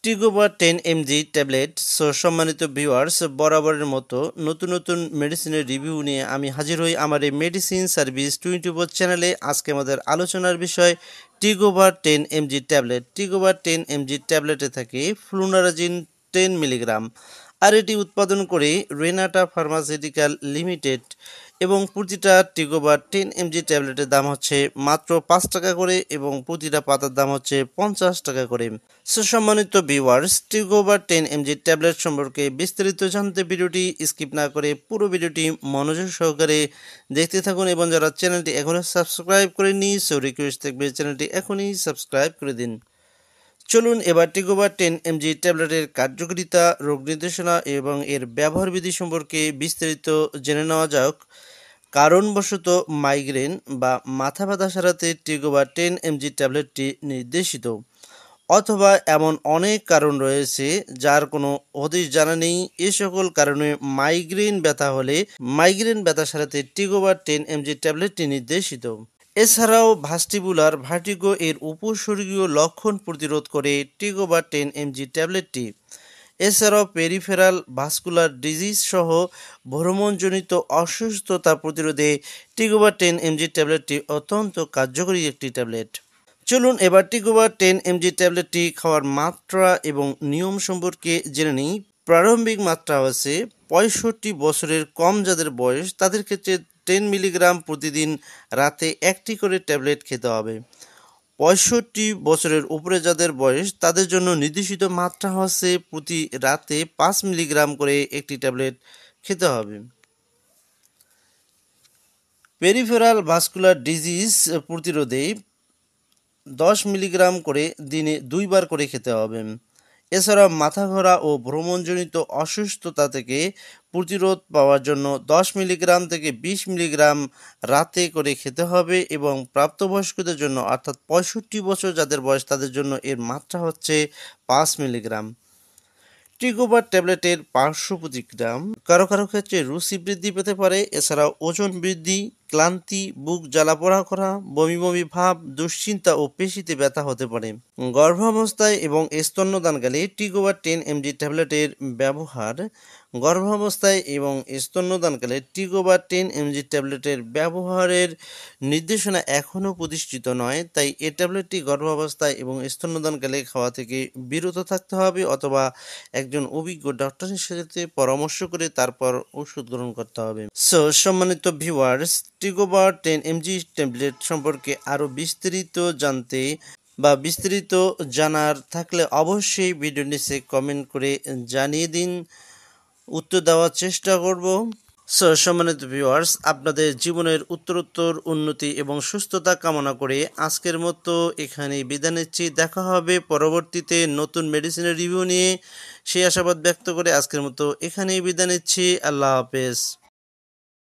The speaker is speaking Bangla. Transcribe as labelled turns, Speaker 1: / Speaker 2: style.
Speaker 1: টিগোবা 10 mg ট্যাবলেট। সম্মানিত ভিউয়ার্স, বরাবরের মতো নতুন নতুন মেডিসিনের রিভিউ নিয়ে আমি হাজির হই আমার এই মেডিসিন সার্ভিস 24 চ্যানেলে। আজকে আমাদের আলোচনার বিষয় টিগোবা 10 mg ট্যাবলেট। টিগোবা 10 mg ট্যাবলেটে থাকে ফ্লুনারাজিন 10 মিলিগ্রাম, আর এটি উৎপাদন করে রেনাটা ফার্মাসিউটিক্যাল লিমিটেড, এবং প্রতিটা টিগোবা 10 mg ট্যাবলেটের দাম হচ্ছে মাত্র 5 টাকা করে এবং প্রতিটা পাতার দাম হচ্ছে 50 টাকা করে। সম্মানিত ভিউয়ার্স, টিগোবা 10 mg ট্যাবলেট সম্পর্কে বিস্তারিত জানতে ভিডিওটি স্কিপ না করে পুরো ভিডিওটি মনোযোগ সহকারে দেখতে থাকুন, এবং যারা চ্যানেলটি এখনও সাবস্ক্রাইব করেনি সো রিকোয়েস্ট থাকবে চ্যানেলটি এখনই সাবস্ক্রাইব করে দিন। চলুন এবার টিগোবা 10 mg ট্যাবলেটের কার্যকারিতা, রোগ নির্দেশনা এবং এর ব্যবহার বিধি সম্পর্কে বিস্তারিত জেনে নেওয়া যাক। কারণবশত মাইগ্রেন বা মাথা ব্যথা সারাতে টিগোবা 10 mg ট্যাবলেটটি নির্দেশিত, অথবা এমন অনেক কারণ রয়েছে যার কোনো হদিশ জানা নেই। এ সকল কারণে মাইগ্রেন ব্যথা সারাতে টিগোবা 10 mg ট্যাবলেটটি নির্দেশিত। এছাড়াও ভাস্টিবুলার ভার্টিগো এর উপসর্গীয় লক্ষণ প্রতিরোধ করে টিগোবা 10 mg ট্যাবলেটটি। এছাড়াও পেরিফেরাল ভাস্কুলার ডিজিজ সহ ভ্রমণজনিত অসুস্থতা প্রতিরোধে টিগোবা 10 mg ট্যাবলেটটি অত্যন্ত কার্যকরী একটি ট্যাবলেট। চলুন এবার টিগোবা 10 mg ট্যাবলেটটি খাওয়ার মাত্রা এবং নিয়ম সম্পর্কে জেনে নিই। প্রারম্ভিক মাত্রা হচ্ছে 65 বছরের কম যাদের বয়স তাদের ক্ষেত্রে 10 মিলিগ্রাম প্রতিদিন রাতে একটি করে ট্যাবলেট খেতে হবে। 65 বছরের উপরে যাদের বয়স তাদের জন্য নির্দেশিত মাত্রা হচ্ছে প্রতি রাতে 5 মিলিগ্রাম করে একটি ট্যাবলেট খেতে হবে। পেরিফেরাল ভাস্কুলার ডিজিজ প্রতিরোধে 10 মিলিগ্রাম করে দিনে 2 বার করে খেতে হবে। এছাড়া মাথা ঘোরা ও ভ্রমণজনিত অসুস্থতা থেকে প্রতিরোধ পাওয়ার জন্য 10 মিলিগ্রাম থেকে 20 মিলিগ্রাম রাতে করে খেতে হবে, এবং প্রাপ্তবয়স্কদের জন্য অর্থাৎ 65 বছর যাদের বয়স তাদের জন্য এর মাত্রা হচ্ছে 5 মিলিগ্রাম। টিগোবা ট্যাবলেটের পার্শ্ব প্রতিক্রিয়া কারো কারো ক্ষেত্রে রুচি বৃদ্ধি পেতে পারে। এছাড়াও ওজন বৃদ্ধি, ক্লান্তি, বুক জ্বালাপোড়া করা, বমি বমি ভাব, দুশ্চিন্তা ও পেশিতে ব্যথা হতে পারে। গর্ভাবস্থায় এবং স্তন্যদানকালে টিগোবা 10 mg ট্যাবলেটের ব্যবহার। গর্ভাবস্থায় এবং স্তন্যদানকালে টিগোবা 10 mg ট্যাবলেটের ব্যবহারের নির্দেশনা এখনও প্রতিষ্ঠিত নয়, তাই এই ট্যাবলেটটি গর্ভাবস্থায় এবং স্তন্যদানকালে খাওয়া থেকে বিরত থাকতে হবে, অথবা একজন অভিজ্ঞ ডক্টরের সাথে পরামর্শ করে তারপর ওষুধ গ্রহণ করতে হবে। সম্মানিত ভিউয়ার্স, টিগোবা 10 mg ট্যাবলেট সম্পর্কে আরও বিস্তারিত জানতে বা বিস্তারিত জানার থাকলে অবশ্যই ভিডিও নিচে কমেন্ট করে জানিয়ে দিন, উত্তর দেওয়ার চেষ্টা করব। সম্মানিত ভিউয়ার্স, আপনাদের জীবনের উত্তরোত্তর উন্নতি এবং সুস্থতা কামনা করে আজকের মতো এখানেই বিদায় নিচ্ছি। দেখা হবে পরবর্তীতে নতুন মেডিসিনের রিভিউ নিয়ে, সেই আশাবাদ ব্যক্ত করে আজকের মতো এখানেই বিদায় নিচ্ছি। আল্লাহ হাফেজ।